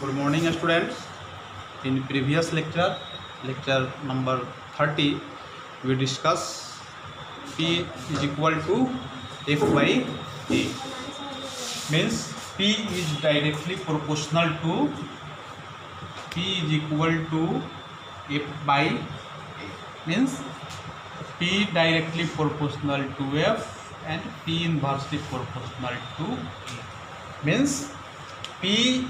Good morning students. In previous lecture number 30, we discuss P is equal to F by A. Means P is directly proportional to P is equal to F by A. Means P directly proportional to F and P inversely proportional to A. Means P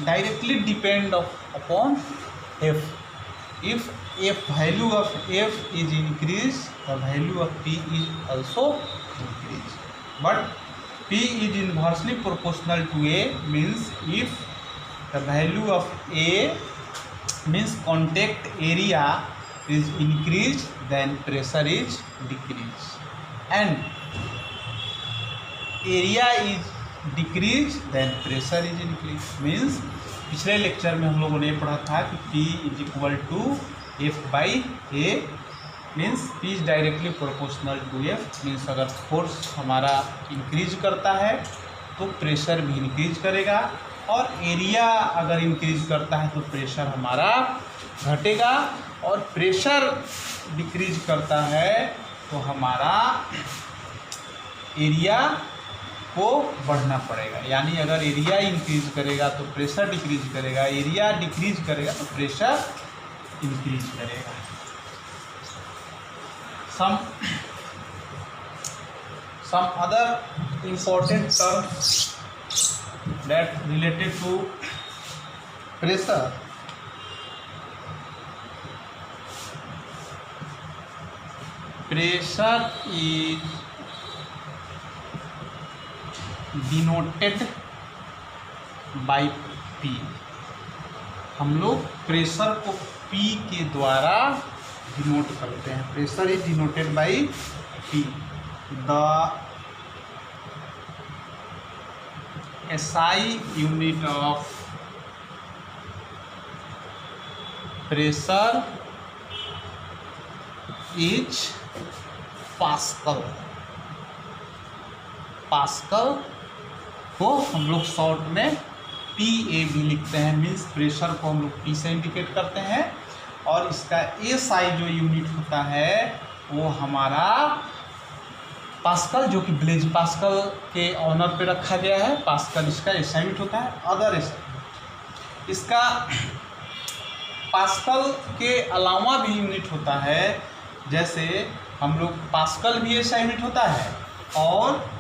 directly depend upon F. If value of F is increased, the value of P is also increased. But P is inversely proportional to A means if the value of A means contact area is increased, then pressure is decreased, and area is decrease then pressure is increase. Means पिछले lecture में हम लोगों ने पढ़ा था कि P is equal to F by A. Means P is directly proportional to F. Means अगर force हमारा इंक्रीज करता है तो प्रेशर भी इंक्रीज करेगा, और एरिया अगर इंक्रीज करता है तो प्रेशर हमारा घटेगा, और प्रेशर डिक्रीज करता है तो हमारा एरिया को बढ़ना पड़ेगा. यानी अगर एरिया इंक्रीज करेगा तो प्रेशर डिक्रीज करेगा, एरिया डिक्रीज करेगा तो प्रेशर इंक्रीज करेगा. some other important terms that related to pressure. Pressure is denoted by P. हम लोग प्रेशर को P के द्वारा डिनोट करते हैं. Pressure is denoted by P. The SI unit of pressure is pascal. Pascal को हम लोग शॉर्ट में PA भी लिखते हैं. मीन्स प्रेशर को हम लोग P से इंडिकेट करते हैं, और इसका SI जो यूनिट होता है वो हमारा पास्कल, जो कि ब्लेज पास्कल के ऑनर पे रखा गया है. पास्कल इसका SI यूनिट होता है. अदर SI इसका पास्कल के अलावा भी यूनिट होता है. जैसे हम लोग पास्कल भी SI यूनिट होता है, और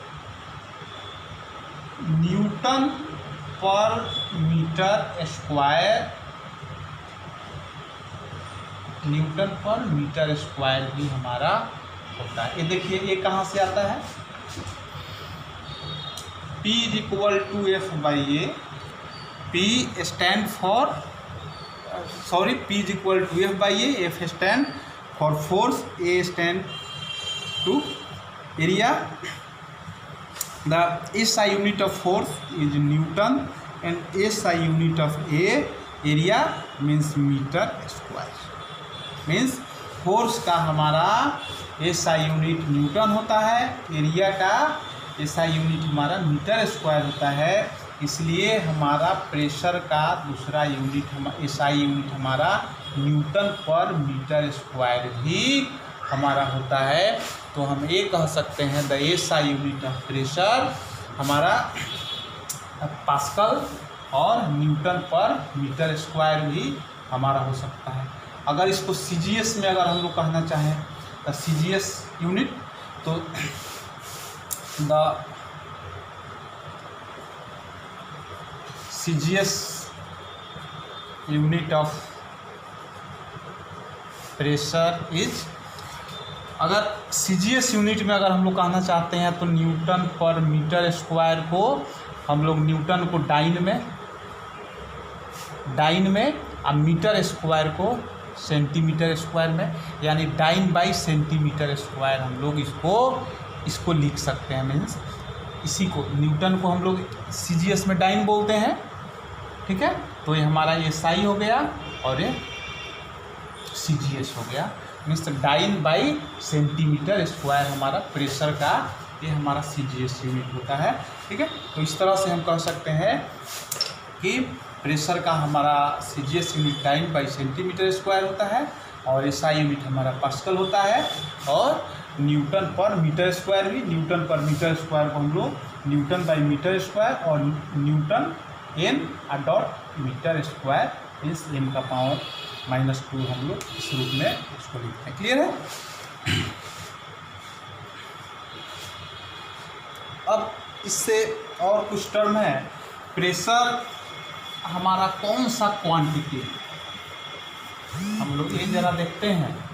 न्यूटन पर मीटर स्क्वायर, न्यूटन पर मीटर स्क्वायर भी हमारा होता है. ये देखिए ये कहाँ से आता है. P is equal to F by A. P stand for P is equal to F by A. F stand for force, A stand to area. The SI unit of force is Newton and SI unit of area means meter square. Means force का हमारा SI unit Newton होता है, area का SI unit हमारा metre square होता है. इसलिए हमारा प्रेशर का दूसरा यूनिट SI यूनिट हमारा न्यूटन पर मीटर स्क्वायर भी हमारा होता है. तो हम ये कह सकते हैं the SI unit of pressure हमारा पास्कल और न्यूटन पर मीटर स्क्वायर भी हमारा हो सकता है. अगर इसको CGS में अगर हम लोग कहना चाहें तो CGS यूनिट, तो the CGS unit of pressure is, अगर CGS यूनिट में अगर हम लोग कहना चाहते हैं तो न्यूटन पर मीटर स्क्वायर को हम लोग न्यूटन को डाइन में और मीटर स्क्वायर को सेंटीमीटर स्क्वायर में, यानी डाइन बाई सेंटीमीटर स्क्वायर हम लोग इसको लिख सकते हैं. मीन्स इसी को न्यूटन को हम लोग CGS में डाइन बोलते हैं. ठीक है, तो ये हमारा SI हो गया और ये CGS हो गया. Means dyne by centimetre square हमारा प्रेशर का ये हमारा CGS यूनिट होता है. ठीक है, तो इस तरह से हम कह सकते हैं कि प्रेशर का हमारा CGS unit time by centimetre square होता है और SI यूनिट हमारा पास्कल होता है और न्यूटन पर मीटर स्क्वायर भी, न्यूटन पर मीटर स्क्वायर को हम लोग न्यूटन बाई मीटर स्क्वायर और न्यूटन N/डॉट मीटर स्क्वायर इस m का पावर -2 हम लोग इस रूप में इसको लिखते हैं। क्लियर है? अब इससे और कुछ टर्म है। प्रेशर हमारा कौन सा क्वांटिटी है, हम लोग ये जरा देखते हैं।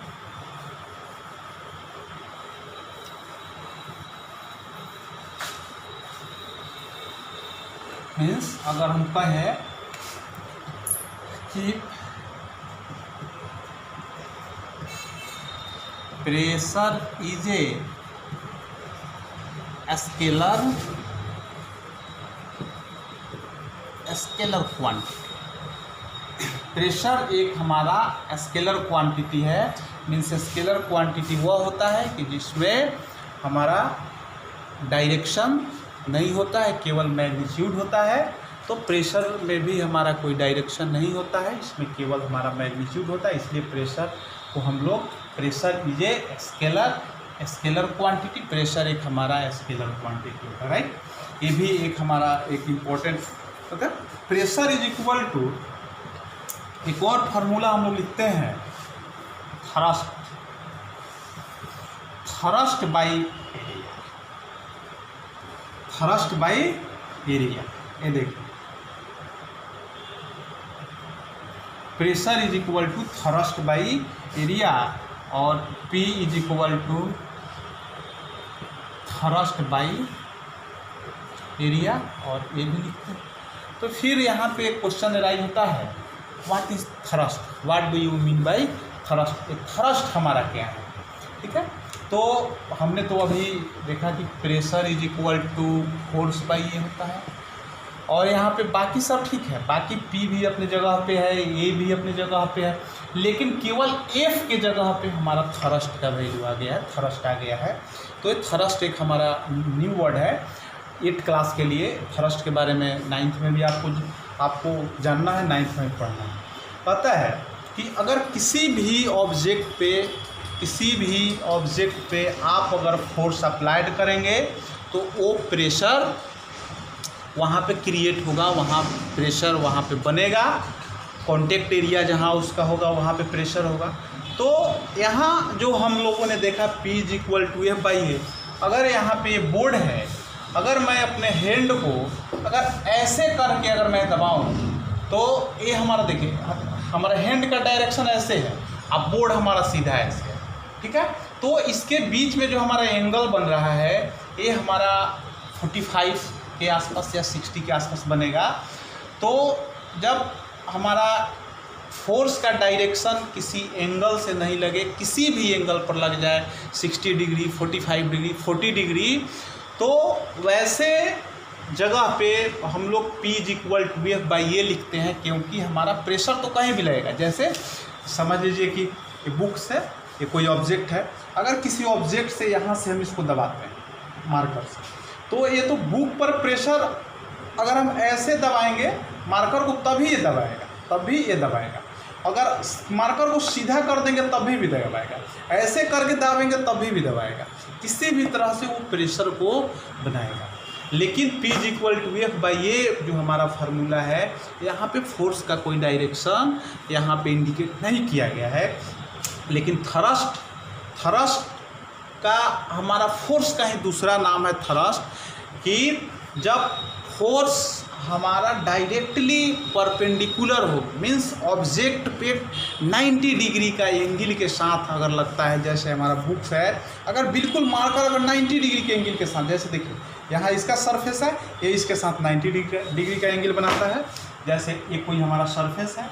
मीन्स अगर हम कहें कि pressure is a scalar quantity, pressure एक हमारा स्केलर क्वांटिटी है। मीन्स स्केलर क्वांटिटी वह होता है कि जिसमें हमारा डायरेक्शन नहीं होता है, केवल मैग्नीट्यूड होता है। तो प्रेशर में भी हमारा कोई डायरेक्शन नहीं होता है, इसमें केवल हमारा मैग्नीट्यूड होता है। इसलिए प्रेशर को हम लोग pressure is a scalar quantity, pressure एक हमारा स्केलर क्वांटिटी होता है। राइट, ये भी एक हमारा एक इम्पोर्टेंट होता है। प्रेशर इज इक्वल टू, एक और फार्मूला हम लोग लिखते हैं, थ्रस्ट बाई एरिया। ये देखिए, pressure is equal to thrust by area और P is equal to thrust by area और ये भी लिखते हैं। तो फिर यहाँ पे एक क्वेश्चन राइज होता है, what is thrust, what do you mean by thrust, thrust हमारा क्या है? ठीक है, तो हमने तो अभी देखा कि pressure is equal to force by ये होता है और यहाँ पे बाकी सब ठीक है, बाकी P भी अपनी जगह पे है, A भी अपनी जगह पे है, लेकिन केवल F के जगह पे हमारा थ्रस्ट का वैल्यू आ गया है, थ्रस्ट आ गया है। तो ये थ्रस्ट एक हमारा न्यू वर्ड है 8th क्लास के लिए। थ्रस्ट के बारे में 9th में भी आपको जानना है, 9th में पढ़ना है। पता है कि अगर किसी भी ऑब्जेक्ट पे आप अगर फोर्स अप्लाइड करेंगे तो वो प्रेशर वहाँ पे क्रिएट होगा, वहाँ प्रेशर वहाँ पे बनेगा, कॉन्टेक्ट एरिया जहाँ उसका होगा वहाँ पे प्रेशर होगा। तो यहाँ जो हम लोगों ने देखा P is equal to F/A, अगर यहाँ पे बोर्ड है, अगर मैं अपने हैंड को अगर ऐसे करके अगर मैं दबाऊँ तो ये हमारा देखिए, हमारा हैंड का डायरेक्शन ऐसे है, अब बोर्ड हमारा सीधा ऐसे है। ठीक है, तो इसके बीच में जो हमारा एंगल बन रहा है ये हमारा 45 के आसपास या 60 के आसपास बनेगा। तो जब हमारा फोर्स का डायरेक्शन किसी एंगल से नहीं लगे, किसी भी एंगल पर लग जाए, 60 डिग्री, 45 डिग्री, 40 डिग्री, तो वैसे जगह पे हम लोग P is equal to F/A लिखते हैं, क्योंकि हमारा प्रेशर तो कहीं भी लगेगा। जैसे समझ लीजिए कि ये बुक्स है, ये कोई ऑब्जेक्ट है, अगर किसी ऑब्जेक्ट से यहाँ से हम इसको दबाते हैं मार्कर से, तो ये तो बुक पर प्रेशर अगर हम ऐसे दबाएंगे मार्कर को तभी ये दबाएगा, अगर मार्कर को सीधा कर देंगे तभी भी दबाएगा, ऐसे करके दबाएंगे तभी भी दबाएगा, किसी भी तरह से वो प्रेशर को बनाएगा। लेकिन P is equal to F/A जो हमारा फार्मूला है, यहाँ पे फोर्स का कोई डायरेक्शन यहाँ पे इंडिकेट नहीं किया गया है। लेकिन थ्रस्ट का हमारा फोर्स का ही दूसरा नाम है थ्रस्ट, कि जब फोर्स हमारा डायरेक्टली परपेंडिकुलर हो, मीन्स ऑब्जेक्ट पे 90 डिग्री का एंगल के साथ अगर लगता है, जैसे हमारा बुक्स है, अगर बिल्कुल मार्कर अगर 90 डिग्री के एंगल के साथ, जैसे देखिए यहाँ इसका सरफेस है, ये इसके साथ 90 डिग्री का एंगल बनाता है। जैसे ये कोई हमारा सरफेस है,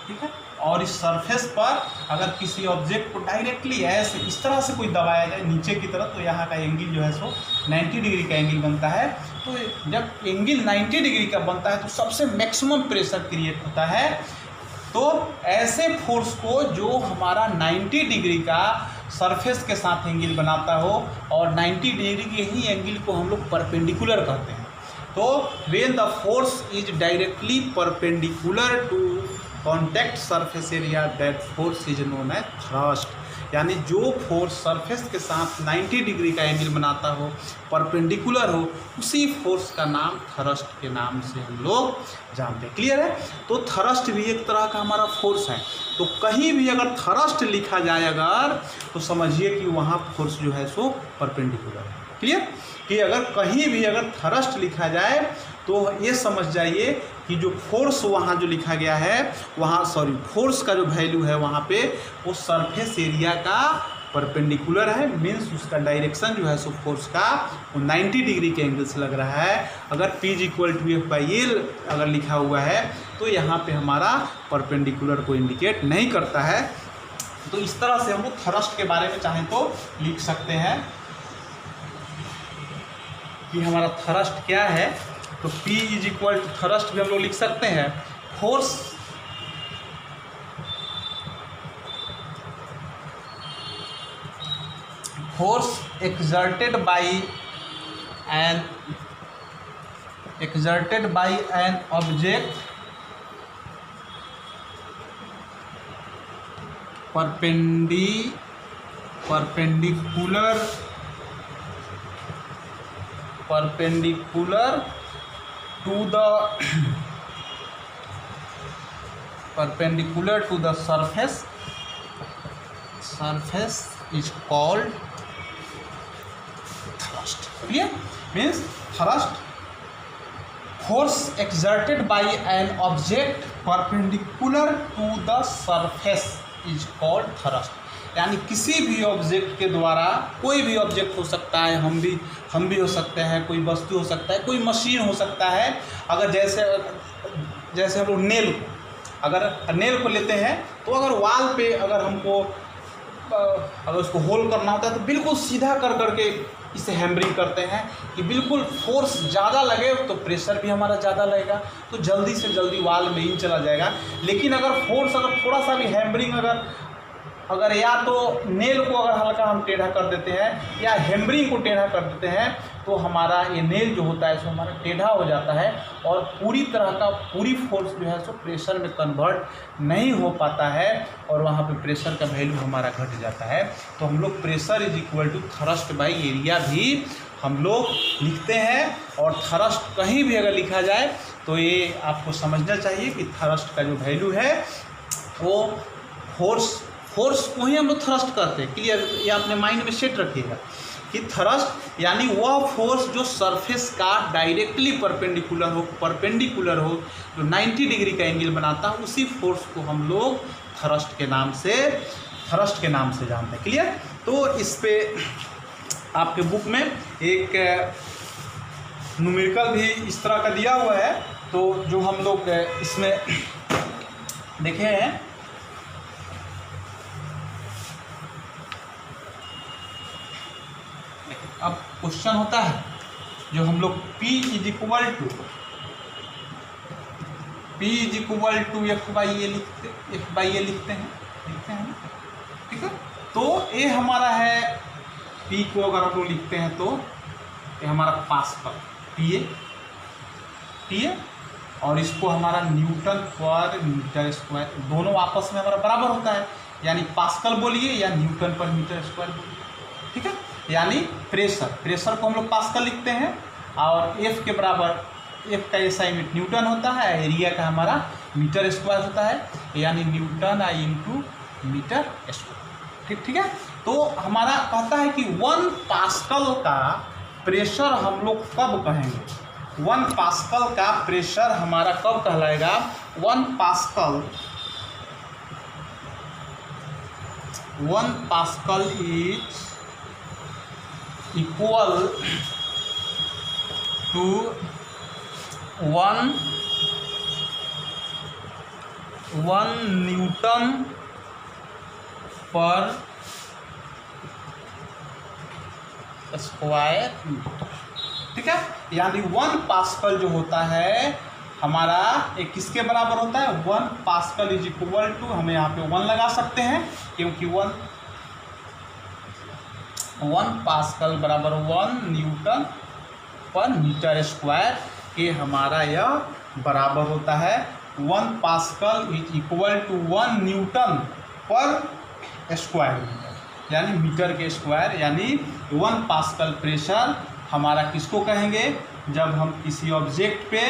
ठीक है, और इस सरफेस पर अगर किसी ऑब्जेक्ट को डायरेक्टली ऐसे इस तरह से कोई दबाया जाए नीचे की तरफ, तो यहाँ का एंगल जो है सो 90 डिग्री का एंगल बनता है। तो जब एंगल 90 डिग्री का बनता है तो सबसे मैक्सिमम प्रेशर क्रिएट होता है। तो ऐसे फोर्स को जो हमारा 90 डिग्री का सरफेस के साथ एंगल बनाता हो, और 90 डिग्री के ही एंगल को हम लोग परपेंडिकुलर कहते हैं। तो when the force is directly perpendicular to contact surface area that force is known as thrust. यानी जो फोर्स सरफेस के साथ 90 डिग्री का एंगल बनाता हो, परपेंडिकुलर हो, उसी फोर्स का नाम थ्रस्ट के नाम से हम लोग जानते हैं। क्लियर है? तो थ्रस्ट भी एक तरह का हमारा फोर्स है। तो कहीं भी अगर थ्रस्ट लिखा जाए अगर, तो समझिए कि वहाँ फोर्स जो है सो परपेंडिकुलर है। क्लियर? कि अगर कहीं भी अगर थ्रस्ट लिखा जाए तो ये समझ जाइए कि जो फोर्स वहाँ जो लिखा गया है वहाँ फोर्स का जो वैल्यू है वहाँ पे वो सरफेस एरिया का परपेंडिकुलर है। मीन्स उसका डायरेक्शन जो है सो फोर्स का वो 90 डिग्री के एंगल से लग रहा है। अगर P = F/L अगर लिखा हुआ है तो यहाँ पे हमारा परपेंडिकुलर को इंडिकेट नहीं करता है। तो इस तरह से हम लोग थ्रस्ट के बारे में चाहें तो लिख सकते हैं कि हमारा थ्रस्ट क्या है। तो P = थ्रस्ट भी हम लोग लिख सकते हैं। Force exerted by an object perpendicular to the surface is called thrust. Clear? Means thrust, force exerted by an object perpendicular to the surface is called thrust. यानी किसी भी ऑब्जेक्ट के द्वारा, कोई भी ऑब्जेक्ट हो सकता है, हम भी हो सकते हैं, कोई वस्तु हो सकता है, कोई मशीन हो सकता है। अगर जैसे हम लोग नेल को लेते हैं तो अगर वाल पे अगर हमको अगर उसको होल करना होता है तो बिल्कुल सीधा कर करके इसे हैमरिंग करते हैं कि बिल्कुल फोर्स ज़्यादा लगे तो प्रेशर भी हमारा ज़्यादा लगेगा, तो जल्दी से जल्दी वाल में इन चला जाएगा। लेकिन अगर फोर्स अगर थोड़ा सा भी हैमरिंग अगर या तो नेल को अगर हल्का हम टेढ़ा कर देते हैं या हैमरिंग को टेढ़ा कर देते हैं तो हमारा ये नेल जो होता है सो हमारा टेढ़ा हो जाता है और पूरी फोर्स जो है सो प्रेशर में कन्वर्ट नहीं हो पाता है और वहाँ पे प्रेशर का वैल्यू हमारा घट जाता है। तो हम लोग प्रेशर = थ्रस्ट बाई एरिया भी हम लोग लिखते हैं। और थ्रस्ट कहीं भी अगर लिखा जाए तो ये आपको समझना चाहिए कि थ्रस्ट का जो वैल्यू है वो फोर्स को ही हम लोग थ्रस्ट करते हैं। क्लियर? ये अपने माइंड में सेट रखिएगा कि थ्रस्ट यानी वह फोर्स जो सरफेस का डायरेक्टली परपेंडिकुलर हो, जो 90 डिग्री का एंगल बनाता है, उसी फोर्स को हम लोग थ्रस्ट के नाम से जानते हैं। क्लियर? तो इस पे आपके बुक में एक न्यूमेरिकल भी इस तरह का दिया हुआ है, तो जो हम लोग इसमें देखे हैं अब क्वेश्चन होता है जो हम लोग P = F/A लिखते हैं। ठीक है? तो ये हमारा है P को अगर हम लोग लिखते हैं तो ये हमारा पास्कल PA और इसको हमारा N/m², दोनों आपस में हमारा बराबर होता है, यानी पास्कल बोलिए या N/m² बोलिए। ठीक है? यानी प्रेशर को हम लोग पास्कल लिखते हैं और F के बराबर, F का SI यूनिट न्यूटन होता है, एरिया का हमारा m² होता है, यानी N/m²। ठीक है? तो हमारा कहता है कि 1 पास्कल का प्रेशर हम लोग कब कहेंगे? 1 पास्कल का प्रेशर हमारा कब कहलाएगा? 1 pascal is equal to 1 newton per square metre. ठीक है? यानी 1 पास्कल जो होता है हमारा एक किसके बराबर होता है? 1 पास्कल = हमें यहाँ पे 1 लगा सकते हैं क्योंकि 1 पास्कल बराबर 1 न्यूटन पर मीटर स्क्वायर कि हमारा यह बराबर होता है 1 pascal is equal to 1 newton per square metre, यानी मीटर के स्क्वायर, यानी 1 पास्कल प्रेशर हमारा किसको कहेंगे, जब हम किसी ऑब्जेक्ट पे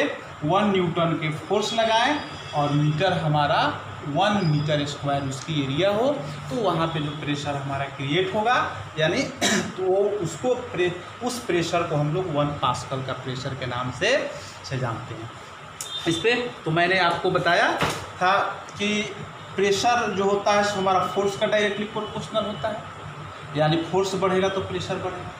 1 न्यूटन के फोर्स लगाएं और मीटर हमारा 1 मीटर स्क्वायर उसकी एरिया हो, तो वहाँ पे जो प्रेशर हमारा क्रिएट होगा, यानी तो उसको उस प्रेशर को हम लोग 1 पास्कल का प्रेशर के नाम से जानते हैं। इस पर तो मैंने आपको बताया था कि प्रेशर जो होता है सो हमारा फोर्स का डायरेक्टली प्रोपोर्शनल होता है, यानी फोर्स बढ़ेगा तो प्रेशर बढ़ेगा,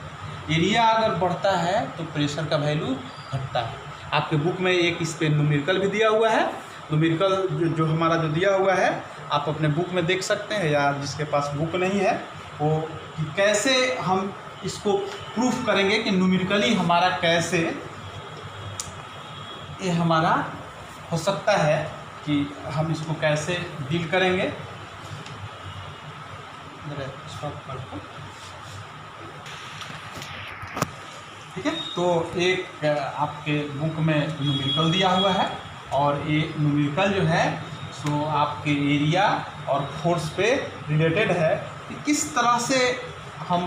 एरिया अगर बढ़ता है तो प्रेशर का वैल्यू घटता है। आपके बुक में एक इस पर न्यूमेरिकल भी दिया हुआ है, न्यूमेरिकल जो हमारा जो दिया हुआ है आप अपने बुक में देख सकते हैं, या जिसके पास बुक नहीं है वो कैसे हम इसको प्रूफ करेंगे कि न्यूमेरिकली हमारा कैसे ये हमारा हो सकता है कि हम इसको कैसे डील करेंगे। ठीक है, तो एक आपके बुक में न्यूमेरिकल दिया हुआ है और ये न्यूमेरिकल जो है सो आपके एरिया और फोर्स पे रिलेटेड है कि किस तरह से हम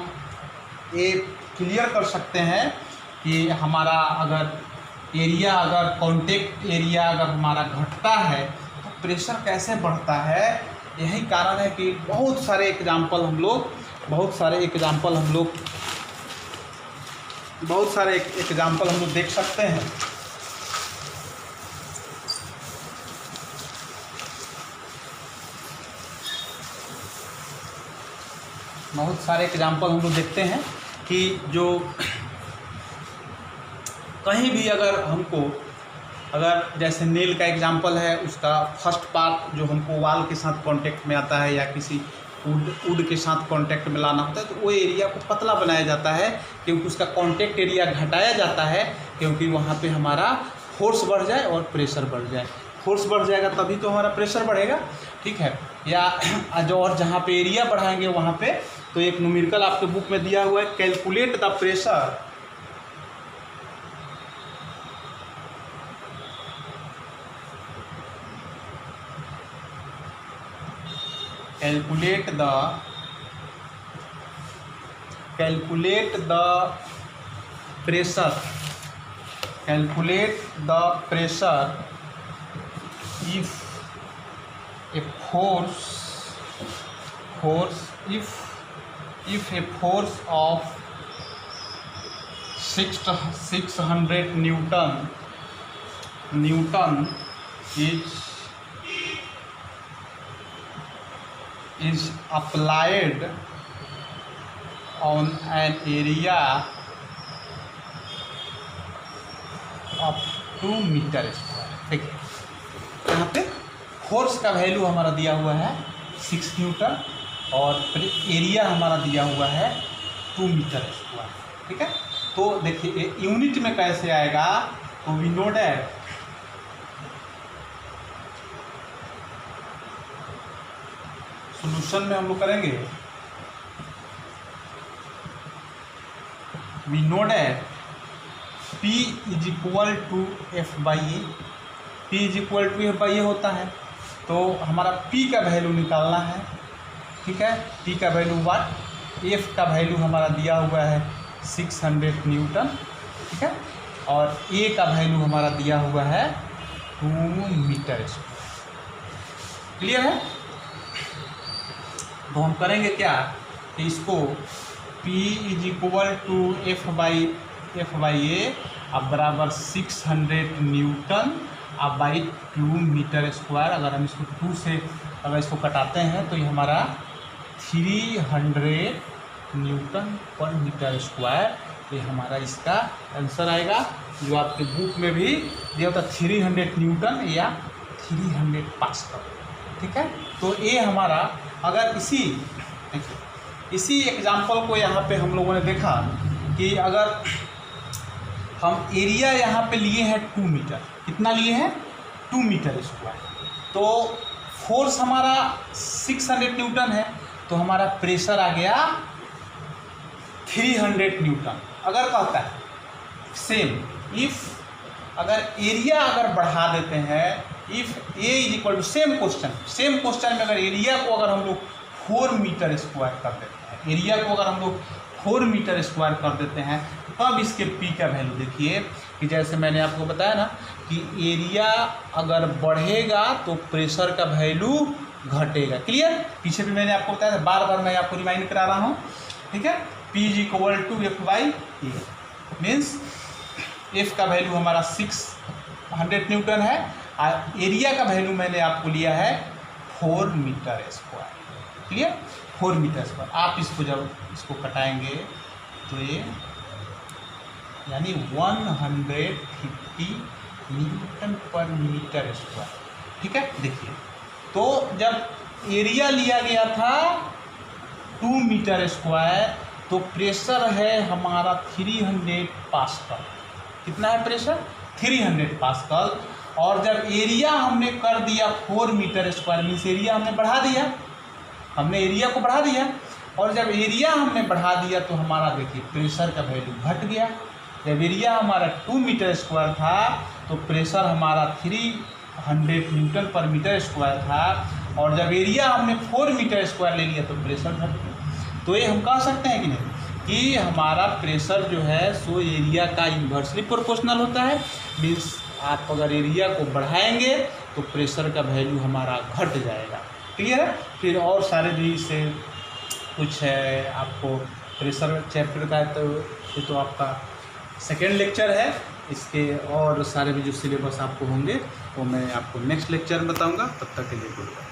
ये क्लियर कर सकते हैं कि हमारा अगर एरिया, अगर कॉन्टेक्ट एरिया अगर हमारा घटता है तो प्रेशर कैसे बढ़ता है। यही कारण है कि बहुत सारे एग्जाम्पल हम लोग देख सकते हैं। बहुत सारे एग्जाम्पल हम लोग देखते हैं कि जो कहीं भी अगर जैसे नेल का एग्जाम्पल है, उसका फर्स्ट पार्ट जो हमको वॉल के साथ कांटेक्ट में आता है या किसी वुड के साथ कांटेक्ट में लाना होता है, तो वो एरिया को पतला बनाया जाता है, क्योंकि उसका कांटेक्ट एरिया घटाया जाता है, क्योंकि वहाँ पे हमारा फोर्स बढ़ जाए और प्रेशर बढ़ जाए। फोर्स बढ़ जाएगा तभी तो हमारा प्रेशर बढ़ेगा। ठीक है, या जो और जहाँ पे एरिया बढ़ाएंगे वहाँ पे, तो एक न्यूमेरिकल आपके बुक में दिया हुआ है, calculate the pressure calculate the pressure if a force a force of 600 Newton is applied on an area of 2 metre square. ठीक है, यहाँ पे फोर्स का वैल्यू हमारा दिया हुआ है 6 न्यूटन और एरिया हमारा दिया हुआ है 2 मीटर स्क्वायर। ठीक है, तो देखिए यूनिट में कैसे आएगा, तो वी नो दैट सोल्यूशन में हम लोग करेंगे, we know that P is equal to F by a, P is equal to F by a होता है, तो हमारा P का वैल्यू निकालना है। ठीक है, P का वैल्यू वाट, F का वैल्यू हमारा दिया हुआ है 600 न्यूटन। ठीक है, और A का वैल्यू हमारा दिया हुआ है 2 मीटर स्क्वायर। क्लियर है, तो हम करेंगे क्या कि इसको P is equal to F by a अब बराबर 600 न्यूटन अब बाई 2 मीटर स्क्वायर। अगर हम इसको 2 से अगर इसको कटाते हैं तो ये हमारा 300 न्यूटन पर मीटर स्क्वायर, ये हमारा इसका आंसर आएगा, जो आपके बुक में भी दिया होता 300 न्यूटन या 300 पास्कल। ठीक है, तो ये हमारा अगर इसी एग्जाम्पल को यहाँ पे हम लोगों ने देखा कि अगर हम एरिया यहाँ पे लिए हैं 2 मीटर, कितना लिए हैं 2 मीटर स्क्वायर, तो फोर्स हमारा 600 न्यूटन है, तो हमारा प्रेशर आ गया 300 न्यूटन। अगर कहता है सेम इफ अगर एरिया अगर बढ़ा देते हैं, if A is equal to same question में अगर एरिया को अगर हम लोग 4 मीटर स्क्वायर कर देते हैं, एरिया को अगर हम लोग 4 मीटर स्क्वायर कर देते हैं, तब इसके पी का वैल्यू देखिए कि जैसे मैंने आपको बताया ना कि एरिया अगर बढ़ेगा तो प्रेशर का वैल्यू घटेगा। क्लियर? पीछे भी मैंने आपको बताया था, बार बार मैं आपको रिमाइंड करा रहा हूँ। ठीक है, P is equal to F by A, means F का वैल्यू हमारा 600 न्यूटन है और एरिया का वैल्यू मैंने आपको लिया है 4 metre square. Clear? 4 metre square. आप इसको जब इसको कटाएंगे तो ये यानी 150 न्यूटन पर मीटर स्क्वायर। ठीक है, देखिए तो जब एरिया लिया गया था 2 मीटर स्क्वायर तो प्रेशर है हमारा 300 पास्कल। कितना है प्रेशर? 300 पास्कल। और जब एरिया हमने कर दिया 4 मीटर स्क्वायर, मीन्स एरिया हमने बढ़ा दिया, हमने एरिया को बढ़ा दिया, और जब एरिया हमने बढ़ा दिया तो हमारा देखिए प्रेशर का वैल्यू घट गया। जब एरिया हमारा 2 मीटर स्क्वायर था तो प्रेशर हमारा 300 न्यूटन पर मीटर स्क्वायर था, और जब एरिया हमने 4 मीटर स्क्वायर ले लिया तो प्रेशर घट गया। तो ये हम कह सकते हैं कि नहीं कि हमारा प्रेशर जो है सो एरिया का इन्वर्सली प्रोपोर्शनल होता है। मीन्स आप अगर एरिया को बढ़ाएंगे तो प्रेशर का वैल्यू हमारा घट जाएगा। क्लियर है? फिर और सारे भी इससे कुछ है आपको प्रेशर चैप्टर का है, तो ये तो आपका सेकेंड लेक्चर है। इसके और सारे भी जो सिलेबस आपको होंगे वो मैं आपको नेक्स्ट लेक्चर में बताऊंगा। तब तक के लिए गुड बाय।